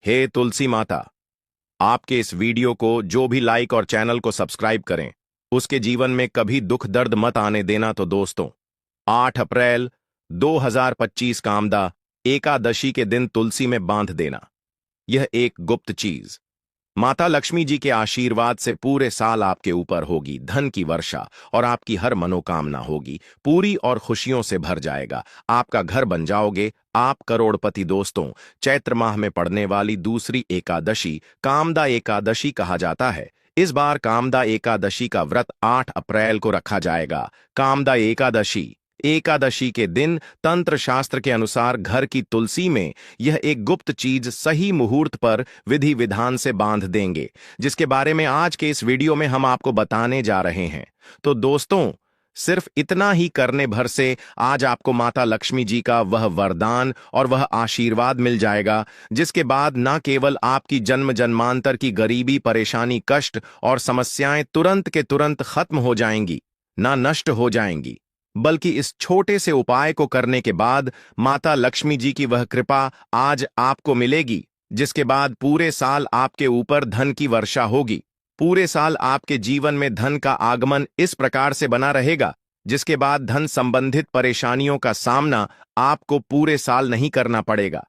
हे तुलसी माता, आपके इस वीडियो को जो भी लाइक और चैनल को सब्सक्राइब करें, उसके जीवन में कभी दुख दर्द मत आने देना। तो दोस्तों, 8 अप्रैल 2025 कामदा एकादशी के दिन तुलसी में बांध देना। यह एक गुप्त चीज माता लक्ष्मी जी के आशीर्वाद से पूरे साल आपके ऊपर होगी। धन की वर्षा और आपकी हर मनोकामना होगी पूरी और खुशियों से भर जाएगा। आपका घर बन जाओगे आप करोड़पति। दोस्तों, चैत्र माह में पड़ने वाली दूसरी एकादशी कामदा एकादशी कहा जाता है। इस बार कामदा एकादशी का व्रत 8 अप्रैल को रखा जाएगा। कामदा एकादशी के दिन तंत्र शास्त्र के अनुसार घर की तुलसी में यह एक गुप्त चीज सही मुहूर्त पर विधि विधान से बांध देंगे, जिसके बारे में आज के इस वीडियो में हम आपको बताने जा रहे हैं। तो दोस्तों, सिर्फ इतना ही करने भर से आज आपको माता लक्ष्मी जी का वह वरदान और वह आशीर्वाद मिल जाएगा, जिसके बाद न केवल आपकी जन्म जन्मांतर की गरीबी, परेशानी, कष्ट और समस्याएं तुरंत के तुरंत खत्म हो जाएंगी, ना नष्ट हो जाएंगी, बल्कि इस छोटे से उपाय को करने के बाद माता लक्ष्मी जी की वह कृपा आज आपको मिलेगी, जिसके बाद पूरे साल आपके ऊपर धन की वर्षा होगी। पूरे साल आपके जीवन में धन का आगमन इस प्रकार से बना रहेगा, जिसके बाद धन संबंधित परेशानियों का सामना आपको पूरे साल नहीं करना पड़ेगा।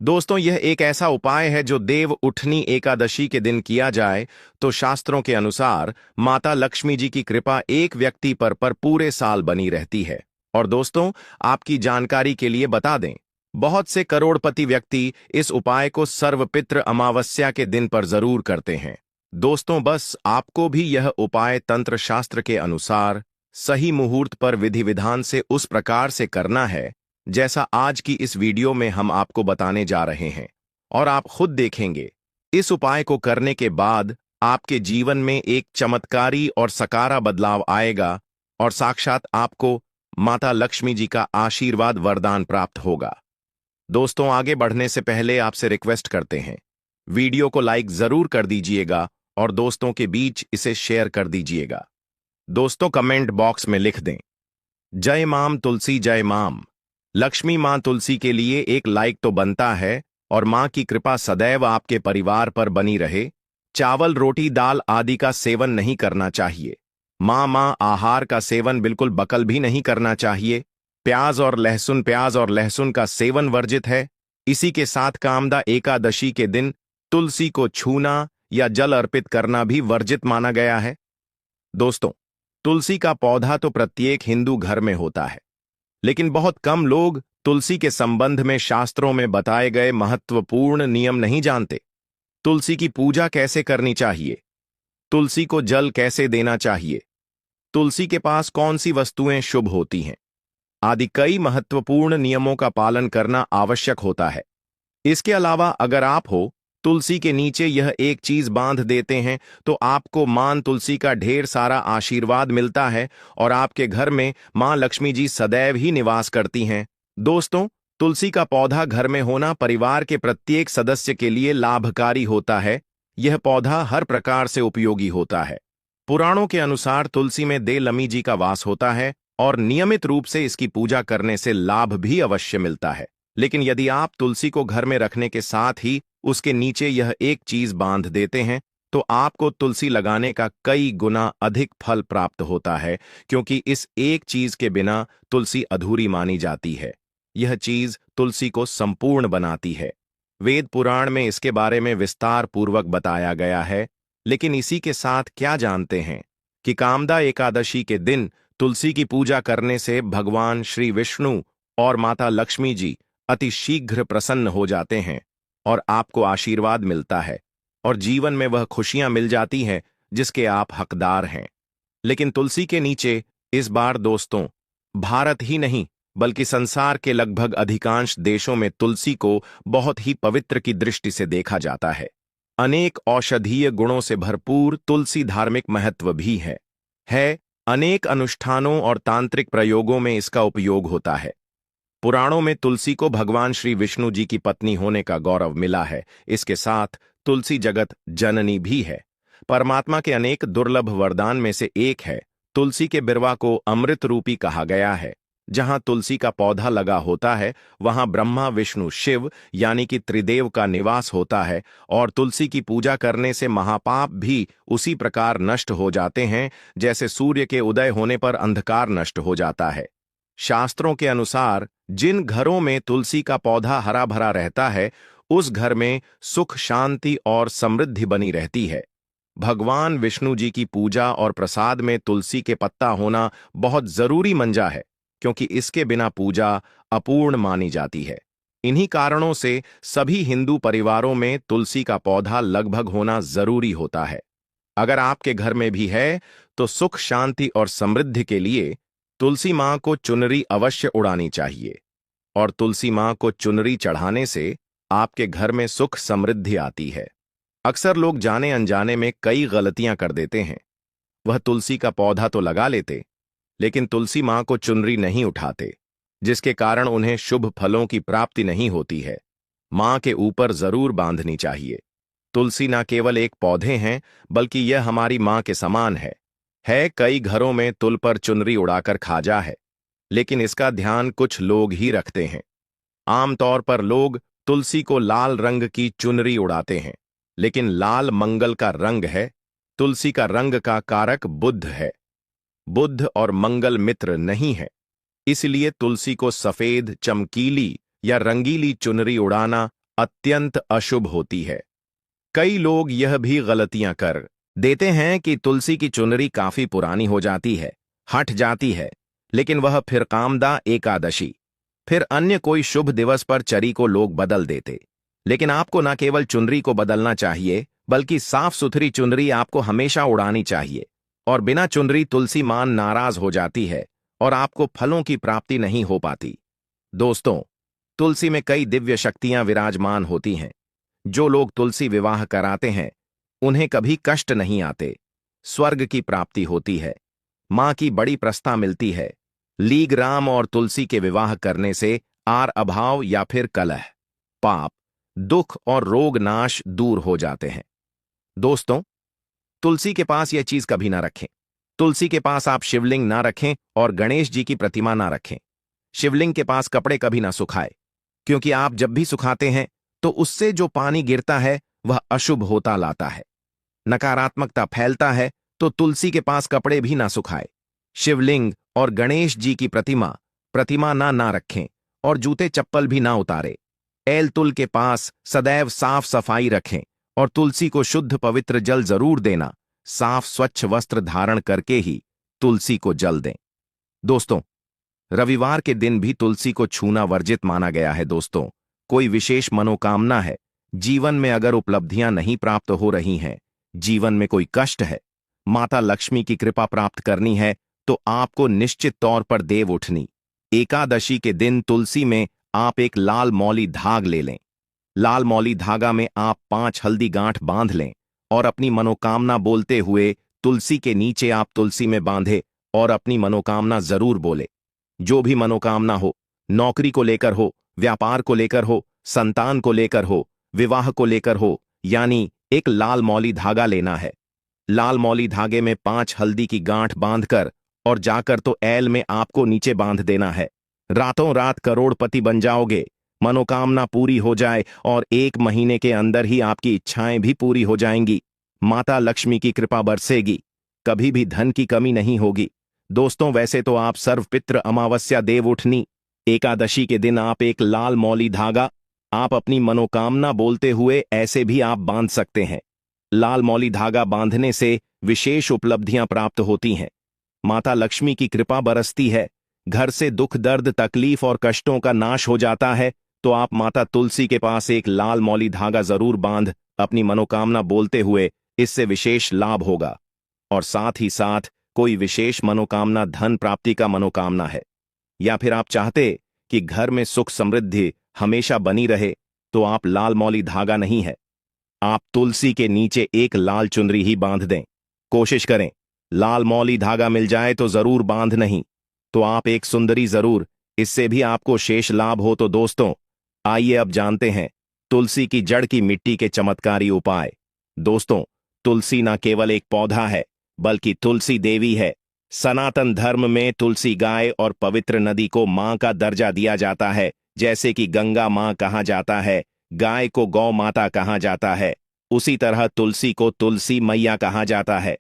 दोस्तों, यह एक ऐसा उपाय है जो देव उठनी एकादशी के दिन किया जाए तो शास्त्रों के अनुसार माता लक्ष्मी जी की कृपा एक व्यक्ति पर पूरे साल बनी रहती है। और दोस्तों, आपकी जानकारी के लिए बता दें, बहुत से करोड़पति व्यक्ति इस उपाय को सर्वपित्र अमावस्या के दिन पर जरूर करते हैं। दोस्तों, बस आपको भी यह उपाय तंत्र शास्त्र के अनुसार सही मुहूर्त पर विधि विधान से उस प्रकार से करना है जैसा आज की इस वीडियो में हम आपको बताने जा रहे हैं। और आप खुद देखेंगे, इस उपाय को करने के बाद आपके जीवन में एक चमत्कारी और सकारा बदलाव आएगा और साक्षात आपको माता लक्ष्मी जी का आशीर्वाद वरदान प्राप्त होगा। दोस्तों, आगे बढ़ने से पहले आपसे रिक्वेस्ट करते हैं, वीडियो को लाइक जरूर कर दीजिएगा और दोस्तों के बीच इसे शेयर कर दीजिएगा। दोस्तों, कमेंट बॉक्स में लिख दें, जय माम तुलसी जय माम। लक्ष्मी मां तुलसी के लिए एक लाइक तो बनता है और मां की कृपा सदैव आपके परिवार पर बनी रहे। चावल, रोटी, दाल आदि का सेवन नहीं करना चाहिए। मां आहार का सेवन बिल्कुल बकल भी नहीं करना चाहिए। प्याज और लहसुन का सेवन वर्जित है। इसी के साथ कामदा एकादशी के दिन तुलसी को छूना या जल अर्पित करना भी वर्जित माना गया है। दोस्तों, तुलसी का पौधा तो प्रत्येक हिंदू घर में होता है, लेकिन बहुत कम लोग तुलसी के संबंध में शास्त्रों में बताए गए महत्वपूर्ण नियम नहीं जानते। तुलसी की पूजा कैसे करनी चाहिए, तुलसी को जल कैसे देना चाहिए, तुलसी के पास कौन सी वस्तुएं शुभ होती हैं आदि कई महत्वपूर्ण नियमों का पालन करना आवश्यक होता है। इसके अलावा अगर आप हो तुलसी के नीचे यह एक चीज बांध देते हैं तो आपको मां तुलसी का ढेर सारा आशीर्वाद मिलता है और आपके घर में मां लक्ष्मी जी सदैव ही निवास करती हैं। दोस्तों, तुलसी का पौधा घर में होना परिवार के प्रत्येक सदस्य के लिए लाभकारी होता है। यह पौधा हर प्रकार से उपयोगी होता है। पुराणों के अनुसार तुलसी में देव लक्ष्मी जी का वास होता है और नियमित रूप से इसकी पूजा करने से लाभ भी अवश्य मिलता है। लेकिन यदि आप तुलसी को घर में रखने के साथ ही उसके नीचे यह एक चीज बांध देते हैं तो आपको तुलसी लगाने का कई गुना अधिक फल प्राप्त होता है, क्योंकि इस एक चीज के बिना तुलसी अधूरी मानी जाती है। यह चीज तुलसी को संपूर्ण बनाती है। वेद पुराण में इसके बारे में विस्तार पूर्वक बताया गया है। लेकिन इसी के साथ क्या जानते हैं कि कामदा एकादशी के दिन तुलसी की पूजा करने से भगवान श्री विष्णु और माता लक्ष्मी जी अति शीघ्र प्रसन्न हो जाते हैं और आपको आशीर्वाद मिलता है और जीवन में वह खुशियां मिल जाती हैं जिसके आप हकदार हैं। लेकिन तुलसी के नीचे इस बार दोस्तों, भारत ही नहीं बल्कि संसार के लगभग अधिकांश देशों में तुलसी को बहुत ही पवित्र की दृष्टि से देखा जाता है। अनेक औषधीय गुणों से भरपूर तुलसी धार्मिक महत्व भी है। अनेक अनुष्ठानों और तांत्रिक प्रयोगों में इसका उपयोग होता है। पुराणों में तुलसी को भगवान श्री विष्णु जी की पत्नी होने का गौरव मिला है। इसके साथ तुलसी जगत जननी भी है। परमात्मा के अनेक दुर्लभ वरदान में से एक है। तुलसी के बिरवा को अमृत रूपी कहा गया है। जहां तुलसी का पौधा लगा होता है वहां ब्रह्मा विष्णु शिव यानी कि त्रिदेव का निवास होता है, और तुलसी की पूजा करने से महापाप भी उसी प्रकार नष्ट हो जाते हैं जैसे सूर्य के उदय होने पर अंधकार नष्ट हो जाता है। शास्त्रों के अनुसार जिन घरों में तुलसी का पौधा हरा भरा रहता है उस घर में सुख शांति और समृद्धि बनी रहती है। भगवान विष्णु जी की पूजा और प्रसाद में तुलसी के पत्ता होना बहुत जरूरी मंजा है, क्योंकि इसके बिना पूजा अपूर्ण मानी जाती है। इन्हीं कारणों से सभी हिंदू परिवारों में तुलसी का पौधा लगभग होना जरूरी होता है। अगर आपके घर में भी है तो सुख शांति और समृद्धि के लिए तुलसी मां को चुनरी अवश्य उड़ानी चाहिए, और तुलसी मां को चुनरी चढ़ाने से आपके घर में सुख समृद्धि आती है। अक्सर लोग जाने अनजाने में कई गलतियां कर देते हैं। वह तुलसी का पौधा तो लगा लेते, लेकिन तुलसी मां को चुनरी नहीं उठाते, जिसके कारण उन्हें शुभ फलों की प्राप्ति नहीं होती है। मां के ऊपर जरूर बांधनी चाहिए। तुलसी न केवल एक पौधे हैं, बल्कि यह हमारी मां के समान है। कई घरों में तुल पर चुनरी उड़ाकर खाजा है, लेकिन इसका ध्यान कुछ लोग ही रखते हैं। आमतौर पर लोग तुलसी को लाल रंग की चुनरी उड़ाते हैं, लेकिन लाल मंगल का रंग है। तुलसी का रंग का कारक बुध है। बुध और मंगल मित्र नहीं है, इसलिए तुलसी को सफेद, चमकीली या रंगीली चुनरी उड़ाना अत्यंत अशुभ होती है। कई लोग यह भी गलतियां कर देते हैं कि तुलसी की चुनरी काफी पुरानी हो जाती है, हट जाती है, लेकिन वह फिर कामदा एकादशी, फिर अन्य कोई शुभ दिवस पर चरी को लोग बदल देते। लेकिन आपको न केवल चुनरी को बदलना चाहिए, बल्कि साफ सुथरी चुनरी आपको हमेशा उड़ानी चाहिए। और बिना चुनरी तुलसी मां नाराज हो जाती है और आपको फलों की प्राप्ति नहीं हो पाती। दोस्तों, तुलसी में कई दिव्य शक्तियां विराजमान होती हैं। जो लोग तुलसी विवाह कराते हैं उन्हें कभी कष्ट नहीं आते, स्वर्ग की प्राप्ति होती है, मां की बड़ी प्रस्ता मिलती है। लीग राम और तुलसी के विवाह करने से आर अभाव या फिर कलह, पाप, दुख और रोग नाश दूर हो जाते हैं। दोस्तों, तुलसी के पास यह चीज कभी ना रखें। तुलसी के पास आप शिवलिंग ना रखें और गणेश जी की प्रतिमा ना रखें। शिवलिंग के पास कपड़े कभी ना सुखाए, क्योंकि आप जब भी सुखाते हैं तो उससे जो पानी गिरता है वह अशुभ होता लाता है, नकारात्मकता फैलता है। तो तुलसी के पास कपड़े भी ना सुखाए। शिवलिंग और गणेश जी की प्रतिमा ना रखें और जूते चप्पल भी ना उतारे। तुल के पास सदैव साफ सफाई रखें और तुलसी को शुद्ध पवित्र जल जरूर देना। साफ स्वच्छ वस्त्र धारण करके ही तुलसी को जल दें। दोस्तों, रविवार के दिन भी तुलसी को छूना वर्जित माना गया है। दोस्तों, कोई विशेष मनोकामना है, जीवन में अगर उपलब्धियां नहीं प्राप्त हो रही हैं, जीवन में कोई कष्ट है, माता लक्ष्मी की कृपा प्राप्त करनी है, तो आपको निश्चित तौर पर देव उठनी एकादशी के दिन तुलसी में आप एक लाल मौली धाग ले लें। लाल मौली धागा में आप 5 हल्दी गांठ बांध लें और अपनी मनोकामना बोलते हुए तुलसी के नीचे आप तुलसी में बांधे और अपनी मनोकामना जरूर बोले। जो भी मनोकामना हो, नौकरी को लेकर हो, व्यापार को लेकर हो, संतान को लेकर हो, विवाह को लेकर हो, यानी एक लाल मौली धागा लेना है। लाल मौली धागे में 5 हल्दी की गांठ बांधकर और जाकर तो ऐल में आपको नीचे बांध देना है। रातों रात करोड़पति बन जाओगे, मनोकामना पूरी हो जाए और 1 महीने के अंदर ही आपकी इच्छाएं भी पूरी हो जाएंगी। माता लक्ष्मी की कृपा बरसेगी, कभी भी धन की कमी नहीं होगी। दोस्तों, वैसे तो आप सर्वपित्र अमावस्या देव उठनी एकादशी के दिन आप एक लाल मौली धागा आप अपनी मनोकामना बोलते हुए ऐसे भी आप बांध सकते हैं। लाल मौली धागा बांधने से विशेष उपलब्धियां प्राप्त होती हैं, माता लक्ष्मी की कृपा बरसती है, घर से दुख दर्द तकलीफ और कष्टों का नाश हो जाता है। तो आप माता तुलसी के पास एक लाल मौली धागा जरूर बांध अपनी मनोकामना बोलते हुए, इससे विशेष लाभ होगा। और साथ ही साथ कोई विशेष मनोकामना धन प्राप्ति का मनोकामना है, या फिर आप चाहते कि घर में सुख समृद्धि हमेशा बनी रहे, तो आप लाल मौली धागा नहीं है, आप तुलसी के नीचे एक लाल चुनरी ही बांध दें। कोशिश करें, लाल मौली धागा मिल जाए तो जरूर बांध, नहीं तो आप एक सुंदरी जरूर, इससे भी आपको शेष लाभ हो। तो दोस्तों, आइए अब जानते हैं तुलसी की जड़ की मिट्टी के चमत्कारी उपाय। दोस्तों, तुलसी न केवल एक पौधा है, बल्कि तुलसी देवी है, सनातन धर्म में तुलसी गाय और पवित्र नदी को मां का दर्जा दिया जाता है। जैसे कि गंगा मां कहा जाता है, गाय को गौ माता कहा जाता है, उसी तरह तुलसी को तुलसी मैया कहा जाता है।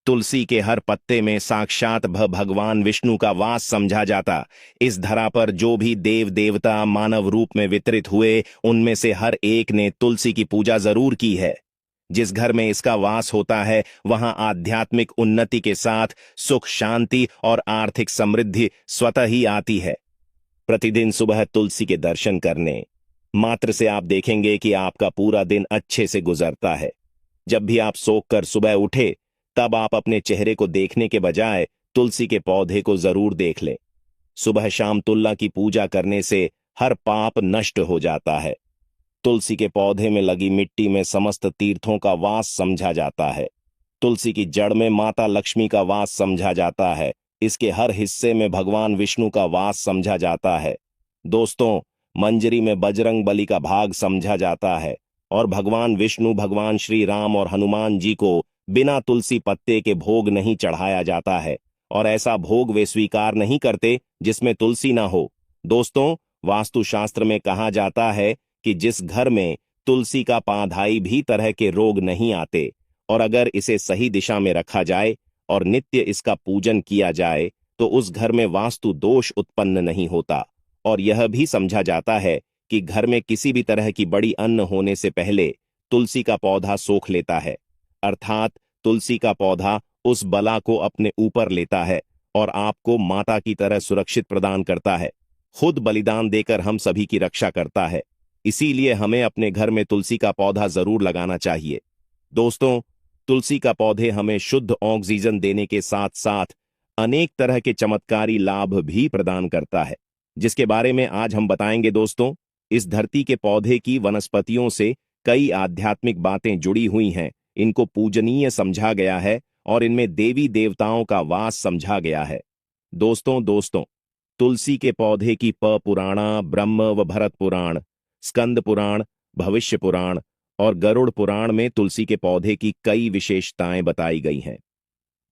तुलसी के हर पत्ते में साक्षात भगवान विष्णु का वास समझा जाता। इस धरा पर जो भी देव देवता मानव रूप में वितरित हुए, उनमें से हर एक ने तुलसी की पूजा जरूर की है। जिस घर में इसका वास होता है, वहां आध्यात्मिक उन्नति के साथ सुख, शांति और आर्थिक समृद्धि स्वतः ही आती है। प्रतिदिन सुबह तुलसी के दर्शन करने मात्र से आप देखेंगे कि आपका पूरा दिन अच्छे से गुजरता है। जब भी आप सोकर सुबह उठे, तब आप अपने चेहरे को देखने के बजाय तुलसी के पौधे को जरूर देख लें। सुबह शाम तुलसी की पूजा करने से हर पाप नष्ट हो जाता है। तुलसी के पौधे में लगी मिट्टी में समस्त तीर्थों का वास समझा जाता है। तुलसी की जड़ में माता लक्ष्मी का वास समझा जाता है। इसके हर हिस्से में भगवान विष्णु का वास समझा जाता है। दोस्तों, मंजरी में बजरंग बली का भाग समझा जाता है और भगवान विष्णु, भगवान श्री राम और हनुमान जी को बिना तुलसी पत्ते के भोग नहीं चढ़ाया जाता है, और ऐसा भोग वे स्वीकार नहीं करते जिसमें तुलसी ना हो। दोस्तों, वास्तुशास्त्र में कहा जाता है कि जिस घर में तुलसी का पांधाई भी तरह के रोग नहीं आते, और अगर इसे सही दिशा में रखा जाए और नित्य इसका पूजन किया जाए तो उस घर में वास्तु दोष उत्पन्न नहीं होता। और यह भी समझा जाता है कि घर में किसी भी तरह की बड़ी अन्न होने से पहले तुलसी का पौधा सोख लेता है, अर्थात तुलसी का पौधा उस बला को अपने ऊपर लेता है और आपको माता की तरह सुरक्षित प्रदान करता है। खुद बलिदान देकर हम सभी की रक्षा करता है। इसीलिए हमें अपने घर में तुलसी का पौधा जरूर लगाना चाहिए। दोस्तों, तुलसी का पौधे हमें शुद्ध ऑक्सीजन देने के साथ साथ अनेक तरह के चमत्कारी लाभ भी प्रदान करता है, जिसके बारे में आज हम बताएंगे। दोस्तों, इस धरती के पौधे की वनस्पतियों से कई आध्यात्मिक बातें जुड़ी हुई हैं। इनको पूजनीय समझा गया है और इनमें देवी देवताओं का वास समझा गया है। दोस्तों, तुलसी के पौधे की पुराणा, ब्रह्म व भरत पुराण, स्कंद पुराण, भविष्य पुराण और गरुड़ पुराण में तुलसी के पौधे की कई विशेषताएं बताई गई हैं।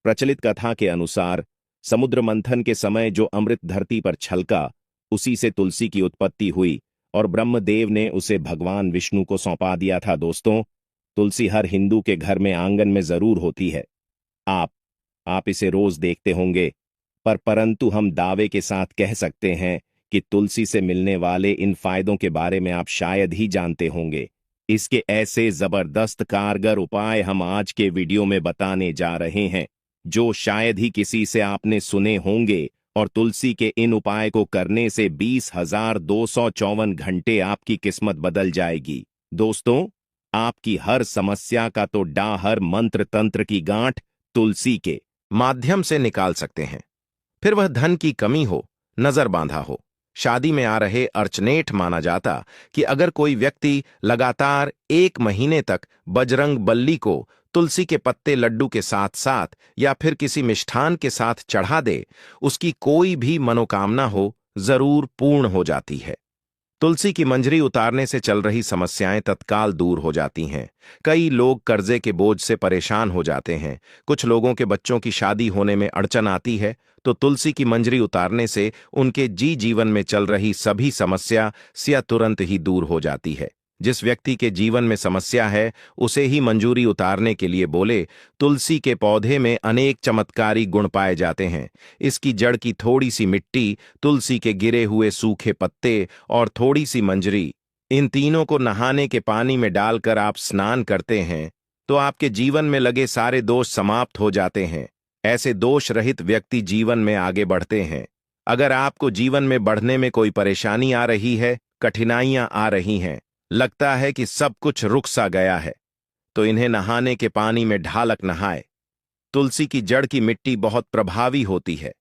प्रचलित कथा के अनुसार समुद्र मंथन के समय जो अमृत धरती पर छलका, उसी से तुलसी की उत्पत्ति हुई और ब्रह्मदेव ने उसे भगवान विष्णु को सौंपा दिया था। दोस्तों, तुलसी हर हिंदू के घर में आंगन में जरूर होती है। आप इसे रोज देखते होंगे, परंतु हम दावे के साथ कह सकते हैं कि तुलसी से मिलने वाले इन फायदों के बारे में आप शायद ही जानते होंगे। इसके ऐसे जबरदस्त कारगर उपाय हम आज के वीडियो में बताने जा रहे हैं, जो शायद ही किसी से आपने सुने होंगे। और तुलसी के इन उपाय को करने से 20,254 घंटे आपकी किस्मत बदल जाएगी। दोस्तों, आपकी हर समस्या का तो डाहर मंत्र तंत्र की गांठ तुलसी के माध्यम से निकाल सकते हैं। फिर वह धन की कमी हो, नजर बांधा हो, शादी में आ रहे अर्चनेठ माना जाता कि अगर कोई व्यक्ति लगातार 1 महीने तक बजरंग बल्ली को तुलसी के पत्ते लड्डू के साथ साथ या फिर किसी मिष्ठान के साथ चढ़ा दे, उसकी कोई भी मनोकामना हो जरूर पूर्ण हो जाती है। तुलसी की मंजरी उतारने से चल रही समस्याएं तत्काल दूर हो जाती हैं। कई लोग कर्जे के बोझ से परेशान हो जाते हैं। कुछ लोगों के बच्चों की शादी होने में अड़चन आती है, तो तुलसी की मंजरी उतारने से उनके जीवन में चल रही सभी समस्या तुरंत ही दूर हो जाती है। जिस व्यक्ति के जीवन में समस्या है, उसे ही मंजूरी उतारने के लिए बोले। तुलसी के पौधे में अनेक चमत्कारी गुण पाए जाते हैं। इसकी जड़ की थोड़ी सी मिट्टी, तुलसी के गिरे हुए सूखे पत्ते और थोड़ी सी मंजरी, इन तीनों को नहाने के पानी में डालकर आप स्नान करते हैं तो आपके जीवन में लगे सारे दोष समाप्त हो जाते हैं। ऐसे दोष रहित व्यक्ति जीवन में आगे बढ़ते हैं। अगर आपको जीवन में बढ़ने में कोई परेशानी आ रही है, कठिनाइयां आ रही हैं, लगता है कि सब कुछ रुक सा गया है, तो इन्हें नहाने के पानी में ढालक नहाए। तुलसी की जड़ की मिट्टी बहुत प्रभावी होती है।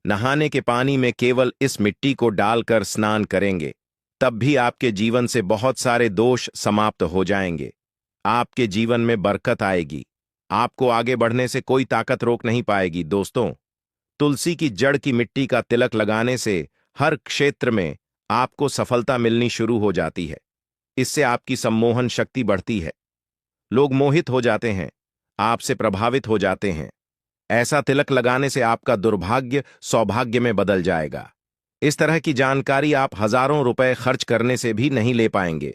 नहाने के पानी में केवल इस मिट्टी को डालकर स्नान करेंगे, तब भी आपके जीवन से बहुत सारे दोष समाप्त हो जाएंगे। आपके जीवन में बरकत आएगी। आपको आगे बढ़ने से कोई ताकत रोक नहीं पाएगी। दोस्तों, तुलसी की जड़ की मिट्टी का तिलक लगाने से हर क्षेत्र में आपको सफलता मिलनी शुरू हो जाती है। इससे आपकी सम्मोहन शक्ति बढ़ती है। लोग मोहित हो जाते हैं, आपसे प्रभावित हो जाते हैं। ऐसा तिलक लगाने से आपका दुर्भाग्य सौभाग्य में बदल जाएगा। इस तरह की जानकारी आप हजारों रुपए खर्च करने से भी नहीं ले पाएंगे।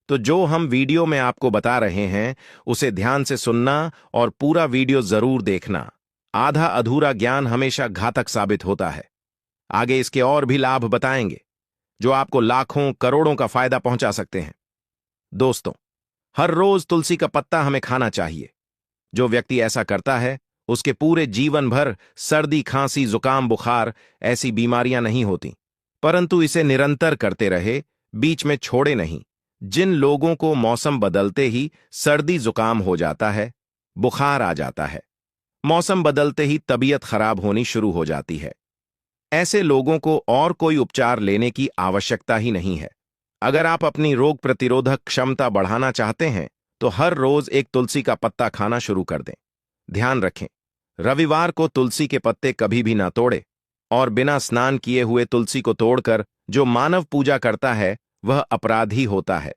तो जो हम वीडियो में आपको बता रहे हैं उसे ध्यान से सुनना और पूरा वीडियो जरूर देखना। आधा अधूरा ज्ञान हमेशा घातक साबित होता है। आगे इसके और भी लाभ बताएंगे जो आपको लाखों करोड़ों का फायदा पहुंचा सकते हैं। दोस्तों, हर रोज तुलसी का पत्ता हमें खाना चाहिए। जो व्यक्ति ऐसा करता है उसके पूरे जीवन भर सर्दी, खांसी, जुकाम, बुखार ऐसी बीमारियां नहीं होती, परंतु इसे निरंतर करते रहे, बीच में छोड़े नहीं। जिन लोगों को मौसम बदलते ही सर्दी जुकाम हो जाता है, बुखार आ जाता है, मौसम बदलते ही तबीयत खराब होनी शुरू हो जाती है, ऐसे लोगों को और कोई उपचार लेने की आवश्यकता ही नहीं है। अगर आप अपनी रोग प्रतिरोधक क्षमता बढ़ाना चाहते हैं तो हर रोज एक तुलसी का पत्ता खाना शुरू कर दें। ध्यान रखें, रविवार को तुलसी के पत्ते कभी भी ना तोड़े, और बिना स्नान किए हुए तुलसी को तोड़कर जो मानव पूजा करता है वह अपराधी होता है।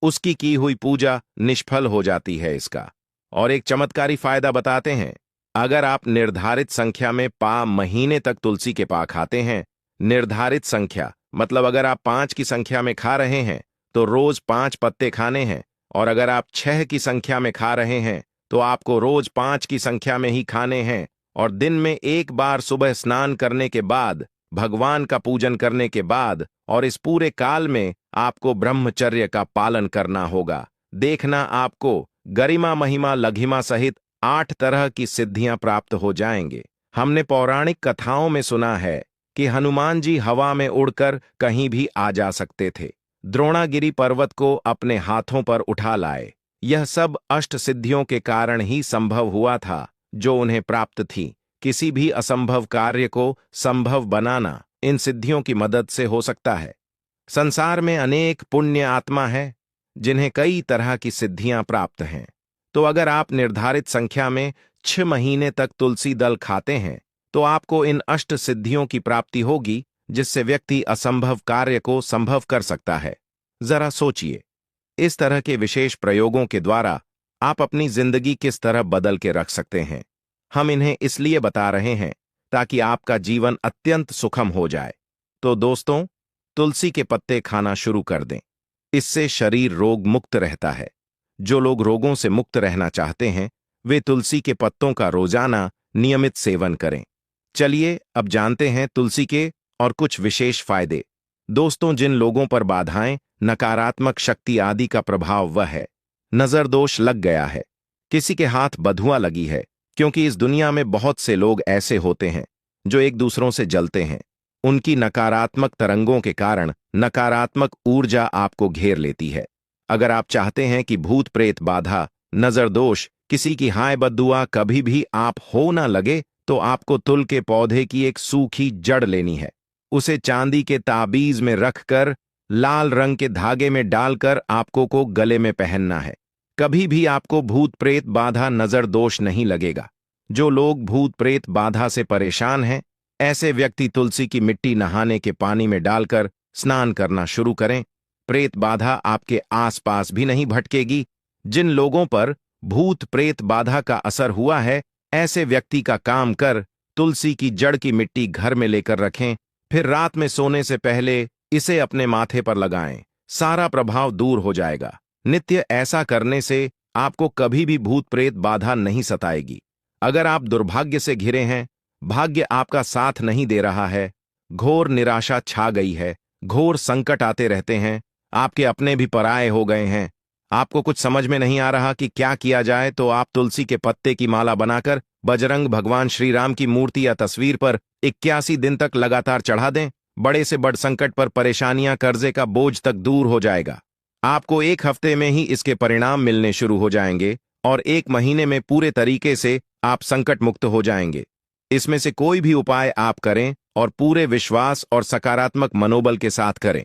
उसकी की हुई पूजा निष्फल हो जाती है। इसका और एक चमत्कारी फायदा बताते हैं। अगर आप निर्धारित संख्या में महीने तक तुलसी के पा खाते हैं, निर्धारित संख्या मतलब अगर आप 5 की संख्या में खा रहे हैं तो रोज 5 पत्ते खाने हैं, और अगर आप 6 की संख्या में खा रहे हैं तो आपको रोज 5 की संख्या में ही खाने हैं, और दिन में एक बार सुबह स्नान करने के बाद, भगवान का पूजन करने के बाद, और इस पूरे काल में आपको ब्रह्मचर्य का पालन करना होगा। देखना आपको गरिमा, महिमा, लघिमा सहित 8 तरह की सिद्धियां प्राप्त हो जाएंगे। हमने पौराणिक कथाओं में सुना है कि हनुमान जी हवा में उड़कर कहीं भी आ जा सकते थे, द्रोणागिरी पर्वत को अपने हाथों पर उठा लाए। यह सब अष्ट सिद्धियों के कारण ही संभव हुआ था जो उन्हें प्राप्त थी। किसी भी असंभव कार्य को संभव बनाना इन सिद्धियों की मदद से हो सकता है। संसार में अनेक पुण्य आत्मा है जिन्हें कई तरह की सिद्धियां प्राप्त हैं। तो अगर आप निर्धारित संख्या में 6 महीने तक तुलसी दल खाते हैं तो आपको इन अष्ट सिद्धियों की प्राप्ति होगी, जिससे व्यक्ति असंभव कार्य को संभव कर सकता है। जरा सोचिए, इस तरह के विशेष प्रयोगों के द्वारा आप अपनी जिंदगी किस तरह बदल के रख सकते हैं। हम इन्हें इसलिए बता रहे हैं ताकि आपका जीवन अत्यंत सुखम हो जाए। तो दोस्तों, तुलसी के पत्ते खाना शुरू कर दें। इससे शरीर रोग मुक्त रहता है। जो लोग रोगों से मुक्त रहना चाहते हैं वे तुलसी के पत्तों का रोजाना नियमित सेवन करें। चलिए अब जानते हैं तुलसी के और कुछ विशेष फायदे। दोस्तों, जिन लोगों पर बाधाएं, नकारात्मक शक्ति आदि का प्रभाव वह है, नजर दोष लग गया है, किसी के हाथ बधुआ लगी है, क्योंकि इस दुनिया में बहुत से लोग ऐसे होते हैं जो एक दूसरों से जलते हैं। उनकी नकारात्मक तरंगों के कारण नकारात्मक ऊर्जा आपको घेर लेती है। अगर आप चाहते हैं कि भूत प्रेत बाधा, नजर दोष, किसी की हाय बद्दुआ कभी भी आप हो ना लगे तो आपको तुल के पौधे की एक सूखी जड़ लेनी है। उसे चांदी के ताबीज में रखकर लाल रंग के धागे में डालकर आपको को गले में पहनना है। कभी भी आपको भूत प्रेत बाधा, नजर दोष नहीं लगेगा। जो लोग भूत प्रेत बाधा से परेशान हैं, ऐसे व्यक्ति तुलसी की मिट्टी नहाने के पानी में डालकर स्नान करना शुरू करें। प्रेत बाधा आपके आसपास भी नहीं भटकेगी। जिन लोगों पर भूत प्रेत बाधा का असर हुआ है, ऐसे व्यक्ति का काम कर तुलसी की जड़ की मिट्टी घर में लेकर रखें, फिर रात में सोने से पहले इसे अपने माथे पर लगाएं। सारा प्रभाव दूर हो जाएगा। नित्य ऐसा करने से आपको कभी भी भूत प्रेत बाधा नहीं सताएगी। अगर आप दुर्भाग्य से घिरे हैं, भाग्य आपका साथ नहीं दे रहा है, घोर निराशा छा गई है, घोर संकट आते रहते हैं, आपके अपने भी पराये हो गए हैं, आपको कुछ समझ में नहीं आ रहा कि क्या किया जाए, तो आप तुलसी के पत्ते की माला बनाकर बजरंग भगवान श्री राम की मूर्ति या तस्वीर पर 81 दिन तक लगातार चढ़ा दें। बड़े से बड़ संकट पर परेशानियां, कर्जे का बोझ तक दूर हो जाएगा। आपको 1 हफ्ते में ही इसके परिणाम मिलने शुरू हो जाएंगे और 1 महीने में पूरे तरीके से आप संकट मुक्त हो जाएंगे। इसमें से कोई भी उपाय आप करें और पूरे विश्वास और सकारात्मक मनोबल के साथ करें।